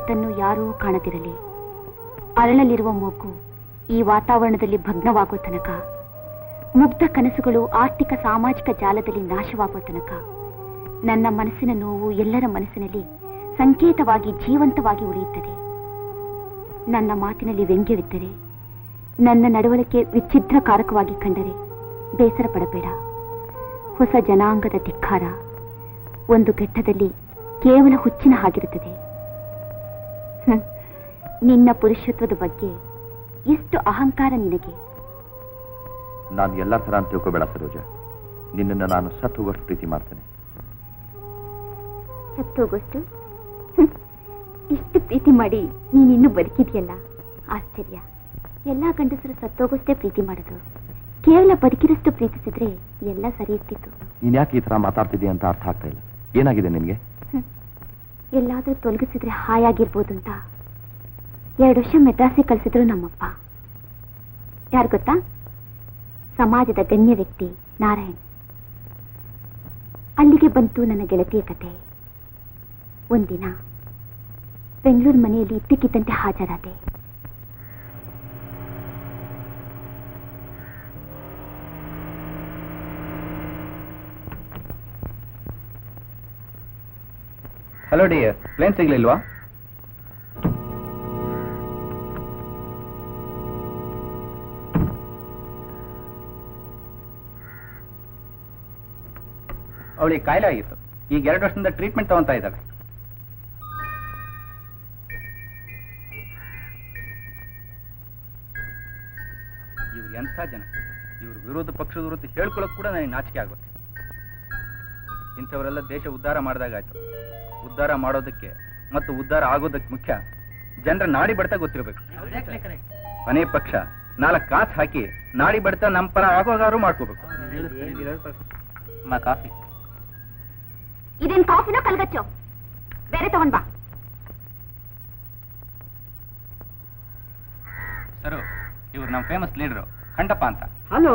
ಜಗತ್ತನ್ನು ಯಾರೂ ಕಾಣದಿರಲಿ. ಅರಳಲಿರುವ ಮೂಗು ಈ ವಾತಾವರಣದಲ್ಲಿ ಭಗ್ನವಾಗುವ ತನಕ, ಮುಗ್ಧ ಕನಸುಗಳು ಆರ್ಥಿಕ ಸಾಮಾಜಿಕ ಜಾಲದಲ್ಲಿ ನಾಶವಾಗುವ ತನಕ ನನ್ನ ಮನಸ್ಸಿನ ನೋವು ಎಲ್ಲರ ಮನಸ್ಸಿನಲ್ಲಿ ಸಂಕೇತವಾಗಿ ಜೀವಂತವಾಗಿ ಉಳಿಯುತ್ತದೆ. ನನ್ನ ಮಾತಿನಲ್ಲಿ ವ್ಯಂಗ್ಯವಿದ್ದರೆ, ನನ್ನ ನಡವಳಿಕೆ ವಿಚ್ಛಿದ್ರಕಾರಕವಾಗಿ ಕಂಡರೆ ಬೇಸರ ಪಡಬೇಡ. ಹೊಸ ಜನಾಂಗದ ಧಿಕ್ಕಾರ ಒಂದು ಘಟ್ಟದಲ್ಲಿ ಕೇವಲ ಹುಚ್ಚಿನ ಹಾಗಿರುತ್ತದೆ. ನಿನ್ನ ಪುರುಷತ್ವದ ಬಗ್ಗೆ ಎಷ್ಟು ಅಹಂಕಾರ ನಿನಗೆ. ನಾನು ಎಲ್ಲ ತರ ಅಂತ ತಿಳ್ಕೋಬೇಡ ಸರೋಜ. ನಿನ್ನನ್ನು ನಾನು ಸತ್ತೋಗೋಷ್ಟು ಪ್ರೀತಿ ಮಾಡ್ತೇನೆ. ಸತ್ತೋಗೋಷ್ಟು? ಇಷ್ಟು ಪ್ರೀತಿ ಮಾಡಿ ನೀನಿನ್ನೂ ಬದುಕಿದೆಯಲ್ಲ, ಆಶ್ಚರ್ಯ. ಎಲ್ಲಾ ಗಂಡಸರು ಸತ್ತೋಗೋಷ್ಟೇ ಪ್ರೀತಿ ಮಾಡೋದು. ಕೇವಲ ಬದುಕಿರಷ್ಟು ಪ್ರೀತಿಸಿದ್ರೆ ಎಲ್ಲ ಸರಿ ಇರ್ತಿತ್ತು. ನೀನ್ ಯಾಕೆ ಈ ತರ ಮಾತಾಡ್ತಿದ್ದೀಯ ಅಂತ ಅರ್ಥ ಆಗ್ತಾ ಇಲ್ಲ. ಏನಾಗಿದೆ ನಿನ್ಗೆ? ಎಲ್ಲಾದ್ರೂ ತೊಲಗಿಸಿದ್ರೆ ಹಾಯಾಗಿರ್ಬೋದು ಅಂತ 2 ವರ್ಷ ಮೆಡ್ರಾಸಿಗೆ ಕಳಿಸಿದ್ರು ನಮ್ಮಪ್ಪ. ಯಾರು ಗೊತ್ತಾ? ಸಮಾಜದ ಗಣ್ಯ ವ್ಯಕ್ತಿ ನಾರಾಯಣ್. ಅಲ್ಲಿಗೆ ಬಂತು ನನ್ನ ಗೆಳತಿಯ ಕತೆ. ಒಂದಿನ ಬೆಂಗಳೂರು ಮನೆಯಲ್ಲಿ ಇದ್ದಕ್ಕಿದ್ದಂತೆ ಹಾಜರಾದೆ. ಹಲೋ ಡಿಯರ್, ಪ್ಲೇನ್ ಸಿಗ್ಲಿಲ್ವಾ? ಅವಳಿಗೆ ಕಾಯಿಲೆ ಆಗಿತ್ತು. ಈಗ 2 ವರ್ಷದಿಂದ ಟ್ರೀಟ್ಮೆಂಟ್ ತಗೊಂತಾ ಇದ್ದಾಳೆ. ಇವ್ರು ಎಂಥ ಜನ! ಇವ್ರ ವಿರೋಧ ಪಕ್ಷದ ವಿರುದ್ಧ ಹೇಳ್ಕೊಳ್ಳೋಕೆ ಕೂಡ ನನಗೆ ನಾಚಿಕೆ ಆಗುತ್ತೆ. ಇಂಥವರೆಲ್ಲ ದೇಶ ಉದ್ಧಾರ ಮಾಡಿದಾಗಾಯ್ತು. ಉದ್ಧಾರ ಮಾಡೋದಕ್ಕೆ ಮತ್ತು ಉದ್ಧಾರ ಆಗೋದಕ್ಕೆ ಮುಖ್ಯ ಜನರ ನಾಡಿ ಬಡ್ತ ಗೊತ್ತಿರಬೇಕು. ಮನೆ ಪಕ್ಷ 4 ಕಾಸು ಹಾಕಿ ನಾಡಿ ಬಡ್ತ ನಮ್ಮ ಪರ ಆಗೋಗಾರು ಮಾಡ್ಕೋಬೇಕು. ಕಾಫಿ ಇದೇನ್ ಕಾಫಿನೋ ಕಲ್ಗಚ್ಚೋ? ಬೇರೆ ತಗೊಂಡ್ ಬಾ. ಸರು, ಇವ್ರು ನಮ್ಮ ಫೇಮಸ್ ಲೀಡರು ಖಂಡಪ್ಪ ಅಂತ. ಹಲೋ.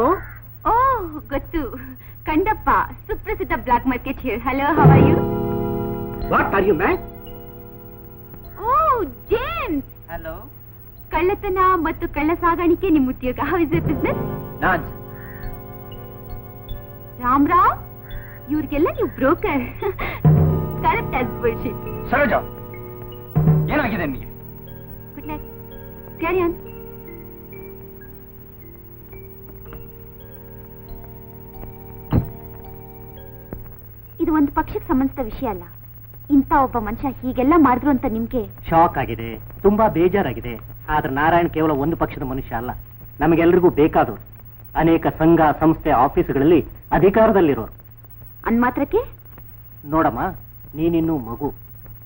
ಓ ಗೊತ್ತು, ಖಂಡಪ್ಪ, ಸುಪ್ರಸಿದ್ಧ black market here. Hello, how are you? What are you man? ಓ ಜೇಮ್ಸ್. ಹಲೋ. ಕಳ್ಳತನ ಮತ್ತು ಕಳ್ಳ ಸಾಗಾಣಿಕೆ ನಿಮ್ಮ ಉದ್ಯೋಗ. How is it business? Ramarao, ಇವ್ರಿಗೆಲ್ಲ ನೀವು broker. Correct as bullshit. Saroja, ಏನಾಗಿದೆ ನಿಮಗೆ? Good night. Carry on. ಇದು ಒಂದು ಪಕ್ಷಕ್ಕೆ ಸಂಬಂಧಿಸಿದ ವಿಷಯ ಅಲ್ಲ. ಇಂಥ ಒಬ್ಬ ಮನುಷ್ಯ ಹೀಗೆಲ್ಲ ಮಾಡಿದ್ರು ಅಂತ ನಿಮ್ಗೆ ಶಾಕ್ ಆಗಿದೆ, ತುಂಬಾ ಬೇಜಾರಾಗಿದೆ. ಆದ್ರೆ ನಾರಾಯಣ್ ಕೇವಲ ಒಂದು ಪಕ್ಷದ ಮನುಷ್ಯ ಅಲ್ಲ, ನಮಗೆಲ್ಲರಿಗೂ ಬೇಕಾದವರು. ಅನೇಕ ಸಂಘ ಸಂಸ್ಥೆ ಆಫೀಸ್ಗಳಲ್ಲಿ ಅಧಿಕಾರದಲ್ಲಿರೋರು. ಅನ್ಮಾತ್ರಕ್ಕೆ ನೋಡಮ್ಮ, ನೀನಿನ್ನೂ ಮಗು.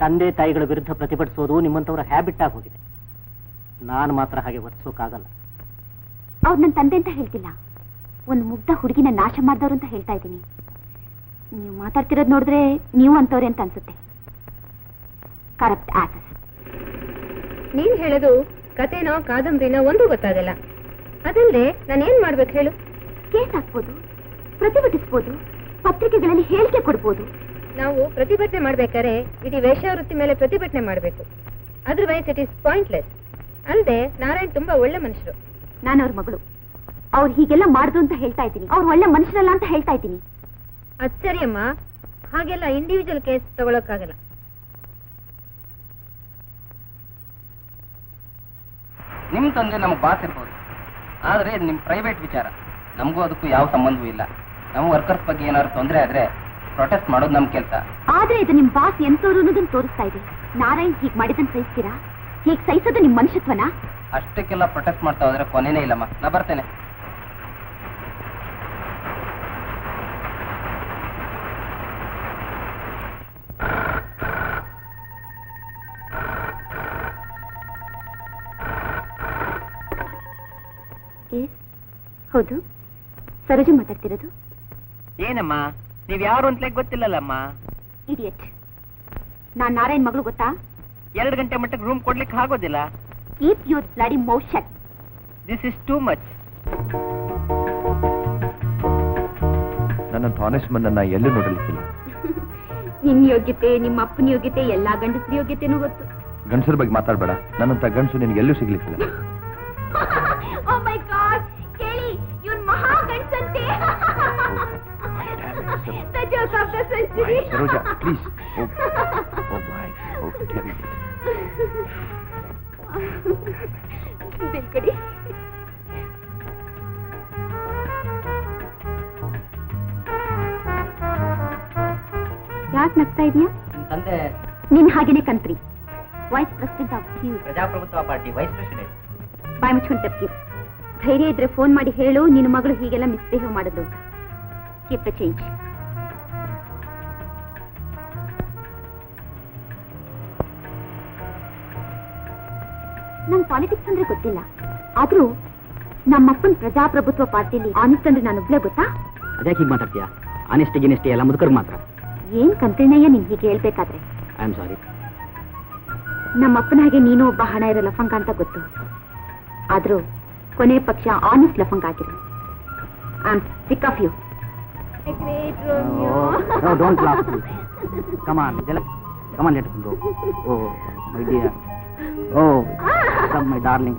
ತಂದೆ ತಾಯಿಗಳ ವಿರುದ್ಧ ಪ್ರತಿಭಟಿಸೋದು ನಿಮ್ಮಂತವರ ಹ್ಯಾಬಿಟ್ ಆಗಿ ಹೋಗಿದೆ. ನಾನು ಮಾತ್ರ ಹಾಗೆ ವರ್ತಿಸೋಕ್ಕಾಗಲ್ಲ. ಅವ್ರು ನನ್ನ ತಂದೆ ಅಂತ ಹೇಳ್ತಿಲ್ಲ, ಒಂದು ಮುಗ್ಧ ಹುಡುಗಿನ ನಾಶ ಮಾಡಿದವ್ರು ಅಂತ ಹೇಳ್ತಾ ಇದ್ದೀನಿ. ನೀವು ಮಾತಾಡ್ತಿರೋದು ನೋಡಿದ್ರೆ ನೀವು ಅಂತವ್ರೆ ಅಂತ ಅನ್ಸುತ್ತೆ. Correct Asus. ನೀನ್ ಹೇಳೋದು ಕತೆನೋ ಕಾದಂಬರಿನೋ ಒಂದು ಗೊತ್ತಾಗಲ್ಲ. ಅದಲ್ಲದೆ ನಾನೇನ್ ಮಾಡ್ಬೇಕು ಹೇಳು? ಕೇಸ್ ಹಾಕ್ಬೋದು, ಪ್ರತಿಭಟಿಸ್ಬೋದು, ಪತ್ರಿಕೆಗಳಲ್ಲಿ ಹೇಳಿಕೆ ಕೊಡ್ಬೋದು. ನಾವು ಪ್ರತಿಭಟನೆ ಮಾಡ್ಬೇಕಾದ್ರೆ ಇಡೀ ವೇಶ್ಯಾವೃತ್ತಿ ಮೇಲೆ ಪ್ರತಿಭಟನೆ ಮಾಡ್ಬೇಕು. Otherwise it is pointless. ಅಲ್ಲದೆ ನಾರಾಯಣ್ ತುಂಬಾ ಒಳ್ಳೆ ಮನುಷ್ಯರು. ನಾನು ಅವ್ರ ಮಗಳು. ಅವ್ರು ಹೀಗೆಲ್ಲ ಮಾಡಿದ್ರು ಅಂತ ಹೇಳ್ತಾ ಇದ್ದೀನಿ, ಅವ್ರು ಒಳ್ಳೆ ಮನುಷ್ಯರಲ್ಲ ಅಂತ ಹೇಳ್ತಾ ಇದ್ದೀನಿ. ಅದ್ ಸರಿಯಮ್ಮ, ಹಾಗೆಲ್ಲ ಇಂಡಿವಿಜುವಲ್ ಕೇಸ್ ತಗೊಳಕ್ಕಾಗಲ್ಲ. ನಿಮ್ ತಂದೆ ನಮ್ಗೆ ಬಾಸ್ ಇರ್ಬೋದು, ಆದ್ರೆ ಇದು ನಿಮ್ ಪ್ರೈವೇಟ್ ವಿಚಾರ. ನಮಗೂ ಅದಕ್ಕೂ ಯಾವ ಸಂಬಂಧವೂ ಇಲ್ಲ. ನಮ್ಮ ವರ್ಕರ್ಸ್ ಬಗ್ಗೆ ಏನಾದ್ರು ತೊಂದರೆ ಆದ್ರೆ ಪ್ರೊಟೆಸ್ಟ್ ಮಾಡೋದು ನಮ್ ಕೆಲಸ. ಆದ್ರೆ ಇದು ನಿಮ್ ಬಾಸ್ ಎಂತವ್ರು ಅನ್ನೋದನ್ನ ತೋರಿಸ್ತಾ ಇದೆ. ನಾರಾಯಣ್ ಹೀಗ್ ಮಾಡಿದನ್ ಸಹಿಸ್ತೀರಾ? ಹೀಗ್ ಸಹಿಸೋದು ನಿಮ್ ಮನುಷ್ಯತ್ವನಾ? ಅಷ್ಟಕ್ಕೆಲ್ಲ ಪ್ರೊಟೆಸ್ಟ್ ಮಾಡ್ತಾ ಹೋದ್ರೆ ಕೊನೆನೇ ಇಲ್ಲಮ್ಮ. ನಾ ಬರ್ತೇನೆ. ಹೌದು, ಸರೋಜ ಮಾತಾಡ್ತಿರೋದು. ಏನಮ್ಮ, ನೀವ್ ಯಾರು ಅಂತಲೇ ಗೊತ್ತಿಲ್ಲಲ್ಲಮ್ಮ. ಇಡಿಯಟ್. ನಾನ್ ನಾರಾಯಣ್ ಮಗಳು ಗೊತ್ತಾ? 2 ಗಂಟೆ ಮಟ್ಟಿಗೆ ರೂಮ್ ಕೊಡ್ಲಿಕ್ಕೆ ಆಗೋದಿಲ್ಲ. Keep your bloody mouth shut. This is too much. ನನ್ನಂತ ಆನೆಸ್ಟ್ ಮನ್ನನ್ನ ಎಲ್ಲೂ ನೋಡಲಿಕ್ಕಿಲ್ಲ. ನಿಮ್ ಯೋಗ್ಯತೆ, ನಿಮ್ಮ ಅಪ್ಪನ ಯೋಗ್ಯತೆ, ಎಲ್ಲಾ ಗಂಡಸ್ರ ಯೋಗ್ಯತೆನೂ ಗೊತ್ತು. ಗಂಡಸರ ಬಗ್ಗೆ ಮಾತಾಡಬೇಡ. ನನ್ನಂತ ಗಂಡಸು ನಿನಗೆ ಎಲ್ಲೂ ಸಿಗ್ಲಿಕ್ಕಿಲ್ಲ. ಓ ಮೈ ಗಾಡ್, ಕೇಳಿ ಇವನ್ ಮಹಾ ಗಂಡಸಂತೆ. The joke of the century. Saroja please. Bill ಕೊಡಿ. ಯಾಕೆ ನಗ್ತಾ ಇದೀಯಾ? ತಂದೆ ನಿನ್ ಹಾಗೇನೆ ಕಂತ್ರಿ. ವೈಸ್ ಪ್ರೆಸಿಡೆಂಟ್ ಆಫ್ ಪ್ರಜಾಪ್ರಭುತ್ವ ಪಾರ್ಟಿ ವೈಸ್ ಪ್ರೆಸಿಡೆಂಟ್. ಬಾಯ್ ಮುಚ್ಕೊಂಡು ತಪ್ಪಿರು. ಧೈರ್ಯ ಇದ್ರೆ ಫೋನ್ ಮಾಡಿ ಹೇಳು ನಿನ್ನ ಮಗಳು ಹೀಗೆಲ್ಲ ಮಿಸ್ಬಿಹೇವ್ ಮಾಡೋದು. Keep the change. ನಂಗೆ ಪಾಲಿಟಿಕ್ಸ್ ಅಂದ್ರೆ ಗೊತ್ತಿಲ್ಲ, ಆದ್ರೂ ನಮ್ಮಪ್ಪನ ಪ್ರಜಾಪ್ರಭುತ್ವ ಪಾರ್ಟಿಲಿ ಆನೆಸ್ಟ್ ಅಂದ್ರೆ ನಾನೊಬ್ಳೆ ಗೊತ್ತಾ? ಅದ್ಯಾಕೆ ಹೀಗೆ ಮಾತಾಡ್ತೀಯಾ? ಆನೆಸ್ಟಿ ಗಿನೆಸ್ಟಿ ಎಲ್ಲ ಮುದುಕರ್ಗೆ ಮಾತ್ರ. ಏನ್ ಕಂತ್ರಿನಯ್ಯ ನಿನ್ ಹೀಗೆ ಹೇಳ್ಬೇಕಾದ್ರೆ? I am sorry. ನಮ್ಮಪ್ಪನ ಹಾಗೆ ನೀನು ಒಬ್ಬ ಹಣ ಇರೋ ಲಫಂಗ ಅಂತ ಗೊತ್ತು, ಆದ್ರೂ ಕೊನೆ ಪಕ್ಷ ಆನೆಸ್ಟ್ ಲಫಂಗ ಆಗಿರು. I am sick of you. No, don't laugh. Come on, come on, let us go. Oh, my dear. Oh, come, my darling.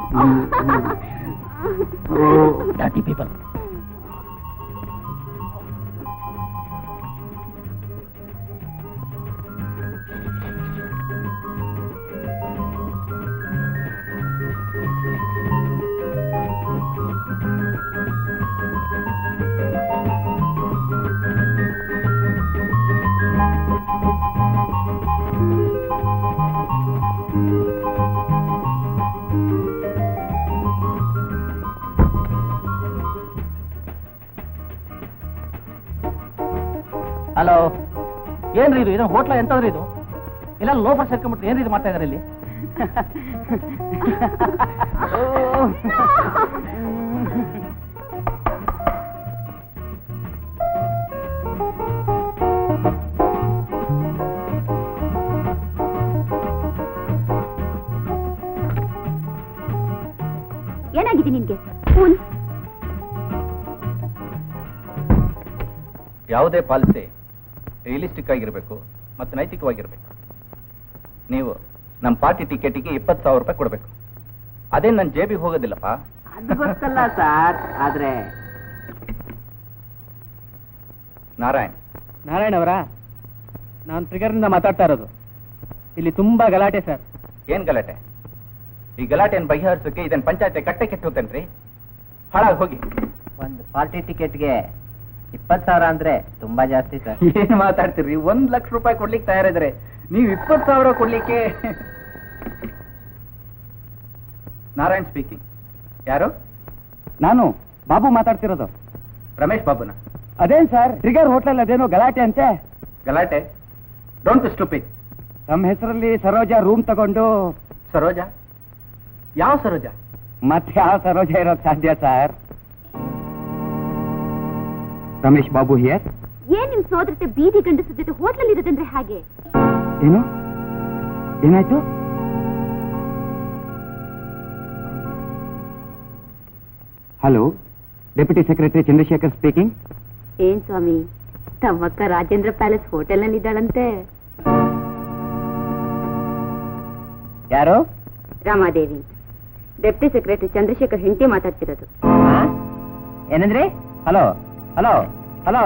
Oh, dirty people. Hello, ಏನ್ರಿ ಇದು? ಇದು ಹೋಟ್ಲ ಎಂತದ್ರಿ ಇದು? ಇಲ್ಲ ಲೋಫರ್ ಸೇರ್ಕೊಂಡ್ಬಿಟ್ರೆ ಏನ್ರಿ ಇದು ಮಾಡ್ತಾ ಇದಾರೆ ಇಲ್ಲಿ? ಏನಾಗಿದೆ ನಿನ್ಗೆ? ಫೂಲ್. ಯಾವುದೇ ಪಾಲಿಸಿ ರಿಯಲಿಸ್ಟಿಕ್ ಆಗಿರಬೇಕು ಮತ್ತು ನೈತಿಕವಾಗಿರಬೇಕು. ನೀವು ನಮ್ಮ ಪಾರ್ಟಿ ಟಿಕೆಟಿಗೆ 20,000 ರೂಪಾಯಿ ಕೊಡಬೇಕು. ಅದೇ ನನ್ನ ಜೇಬಿಗೆ ಹೋಗೋದಿಲ್ಲಪ್ಪ. ಅದು ಗೊತ್ತಲ್ಲ ಸರ್, ಆದ್ರೆ ನಾರಾಯಣ್ ಅವರ, ನಾನು ಟ್ರಿಗರ್ನಿಂದ ಮಾತಾಡ್ತಾ ಇರೋದು. ಇಲ್ಲಿ ತುಂಬಾ ಗಲಾಟೆ ಸರ್. ಏನ್ ಗಲಾಟೆ? ಈ ಗಲಾಟೆಯನ್ನು ಬಗೆಹರಿಸೋಕೆ ಇದನ್ನ ಪಂಚಾಯತ್ ಕಟ್ಟೆ ಕೆಟ್ಟೋತೇನ್ರಿ? ಹಾಳಾಗಿ ಹೋಗಿ. ಒಂದು ಪಾರ್ಟಿ ಟಿಕೆಟ್ಗೆ 20,000 ಅಂದ್ರೆ ತುಂಬಾ ಜಾಸ್ತಿ ಸರ್. ಏನ್ ಮಾತಾಡ್ತೀರಿ? 1,00,000 ರೂಪಾಯಿ ಕೊಡ್ಲಿಕ್ಕೆ ತಯಾರಿದ್ರೆ ನೀವು 20,000 ಕೊಡ್ಲಿಕ್ಕೆ? ನಾರಾಯಣ್ ಸ್ಪೀಕಿಂಗ್. ಯಾರು? ನಾನು ಬಾಬು ಮಾತಾಡ್ತಿರೋದು. ರಮೇಶ್ ಬಾಬುನ? ಅದೇನ್ ಸರ್, ಟ್ರಿಗರ್ ಹೋಟ್ಲಲ್ಲಿ ಅದೇನೋ ಗಲಾಟೆ ಅಂತೆ. ಗಲಾಟೆ? Don't stupid. ನಮ್ಮ ಹೆಸರಲ್ಲಿ ಸರೋಜಾ ರೂಮ್ ತಗೊಂಡು. ಸರೋಜಾ? ಯಾವ ಸರೋಜಾ? ಮತ್ತೆ ಯಾವ ಸರೋಜಾ ಇರೋದು ಸಾಧ್ಯ ಸರ್? ರಮೇಶ್ ಬಾಬು ಹಿಯರ್. ಏನ್ ನಿಮ್ ಸೋದರತೆ ಬೀದಿ ಗಂಡಸ ಜೊತೆ ಹೋಟ್ಲಲ್ಲಿ ಇರೋದಂದ್ರೆ ಹಾಗೆ? ಏನು? ಏನಾಯ್ತು? Hello, deputy secretary Chandrashekar speaking. ಏನ್ ಸ್ವಾಮಿ, ತಮ್ಮಕ್ಕ ರಾಜೇಂದ್ರ ಪ್ಯಾಲೇಸ್ ಹೋಟೆಲ್ನಲ್ಲಿ ಇದ್ದಾಳಂತೆ. ಯಾರು? ರಾಮಾದೇವಿ, ಡೆಪ್ಯೂಟಿ ಸೆಕ್ರೆಟರಿ ಚಂದ್ರಶೇಖರ್ ಹೆಂಡತಿ ಮಾತಾಡ್ತಿರೋದು. ಏನಂದ್ರಿ? Hello hello hello.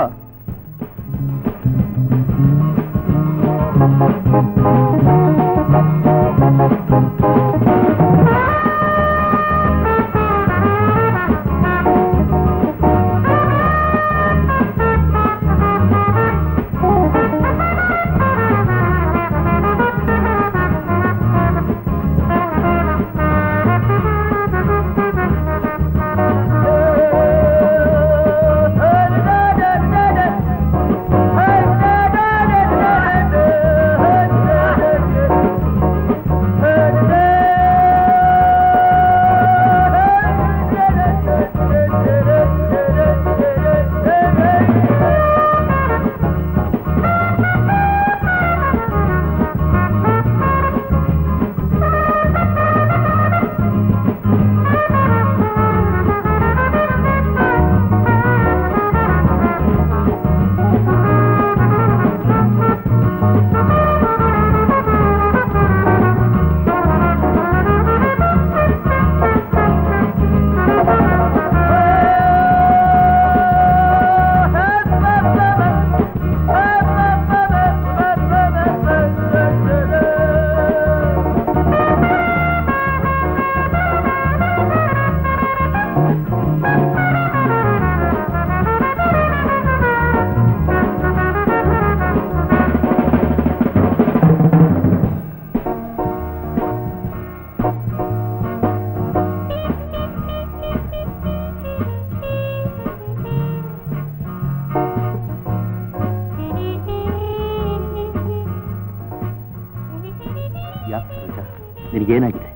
ನಿನಗೇನಾಗಿದೆ?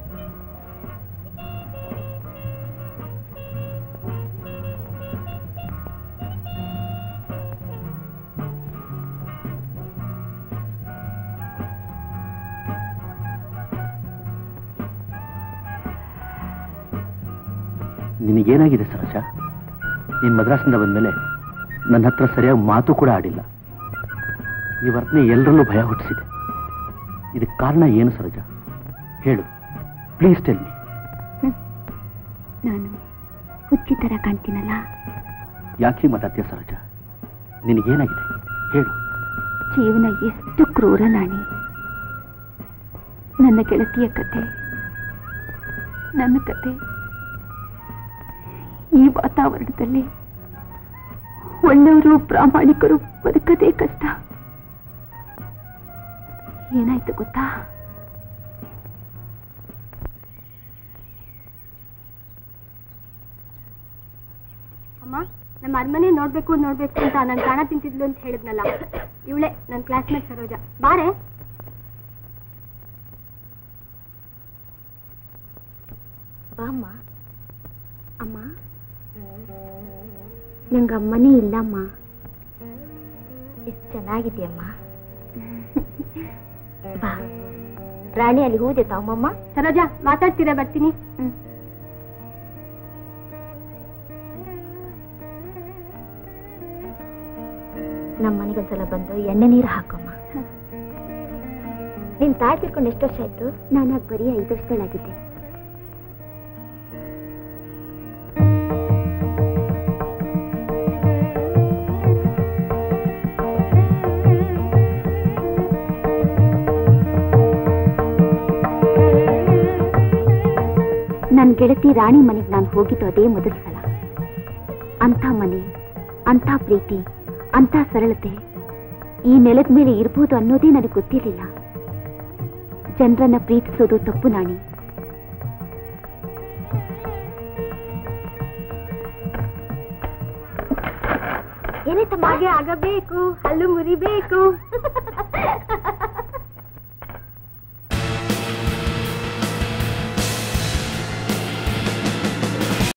ನಿನಗೇನಾಗಿದೆ ಸರೋಜ? ನೀನು ಮದ್ರಾಸಿಂದ ಬಂದ್ಮೇಲೆ ನನ್ನ ಹತ್ರ ಸರಿಯಾಗಿ ಮಾತು ಕೂಡ ಆಡಿಲ್ಲ. ಈ ವರ್ತನೆ ಎಲ್ಲರಲ್ಲೂ ಭಯ ಹುಟ್ಟಿಸಿದೆ. ಇದಕ್ಕೆ ಕಾರಣ ಏನು ಸರೋಜ? ಹೇಳು, ಪ್ಲೀಸ್ ಟೆಲ್ ಮೀ. ನಾನು ಹುಚ್ಚಿ ತರ ಕಾಣ್ತೀನಲ್ಲ? ಯಾಕೆ ಮಾತಾಡ್ತೀಯ ಸರೋಜ? ನಿನಗೇನಾಗಿದೆ ಹೇಳು. ಜೀವನ ಎಷ್ಟು ಕ್ರೂರ ನಾಣಿ. ನನ್ನ ಗೆಳತಿಯ ಕತೆ, ನನ್ನ ಕತೆ. ಈ ವಾತಾವರಣದಲ್ಲಿ ಒಳ್ಳೆಯವರು ಪ್ರಾಮಾಣಿಕರು ಬದುಕದೇ ಕಷ್ಟ. ಏನಾಯ್ತು ಗೊತ್ತಾ? ಅಮ್ಮ, ನಮ್ಮ ಅರಮನೆ ನೋಡ್ಬೇಕು ಅಂತ ನಾನು ಕಾಣ ತಿಂತಿದ್ಲು ಅಂತ ಹೇಳಿದ್ನಲ್ಲ, ಇವಳೆ ನನ್ನ ಕ್ಲಾಸ್ಮೇಟ್ ಸರೋಜ. ಬಾರೆ. ಬಾಮ್ಮ. ಅಮ್ಮ, ನಂಗೆ ಅಮ್ಮನೇ ಇಲ್ಲಮ್ಮ. ಎಷ್ಟು ಚೆನ್ನಾಗಿದೆಯಮ್ಮ. ಬಾ ರಾಣಿ, ಅಲ್ಲಿ ಹೂದೆ ತಾವಮ್ಮ. ಸರೋಜ, ಮಾತಾಡ್ತೀರಾ? ಬರ್ತೀನಿ. ನಮ್ಮ ಮನೆಗೊಂದ್ಸಲ ಬಂದು ಎಣ್ಣೆ ನೀರು ಹಾಕಮ್ಮ. ನೀನ್ ತಾಯಿ ತಿರ್ಕೊಂಡು ಎಷ್ಟು ವರ್ಷ ಆಯ್ತು? ನಾನು ಬರೀ 5 ವರ್ಷಗಳಾಗಿದ್ದೆ. ನನ್ನ ಗೆಳತಿ ರಾಣಿ ಮನೆಗೆ ನಾನು ಹೋಗಿದ್ದು ಅದೇ ಮೊದಲ ಸಲ. ಅಂಥ ಮನೆ, ಅಂಥ ಪ್ರೀತಿ, ಅಂಥ ಸರಳತೆ ಈ ನೆಲದ ಮೇಲೆ ಇರ್ಬೋದು ಅನ್ನೋದೇ ನನಗೆ ಗೊತ್ತಿರಲಿಲ್ಲ. ಜನರನ್ನ ಪ್ರೀತಿಸೋದು ತಪ್ಪು ನಾಣಿ. ಏನಾಯ್ತಮ್ಮ? ಹಾಗೆ ಆಗಬೇಕು, ಹಲ್ಲು ಮುರಿಬೇಕು.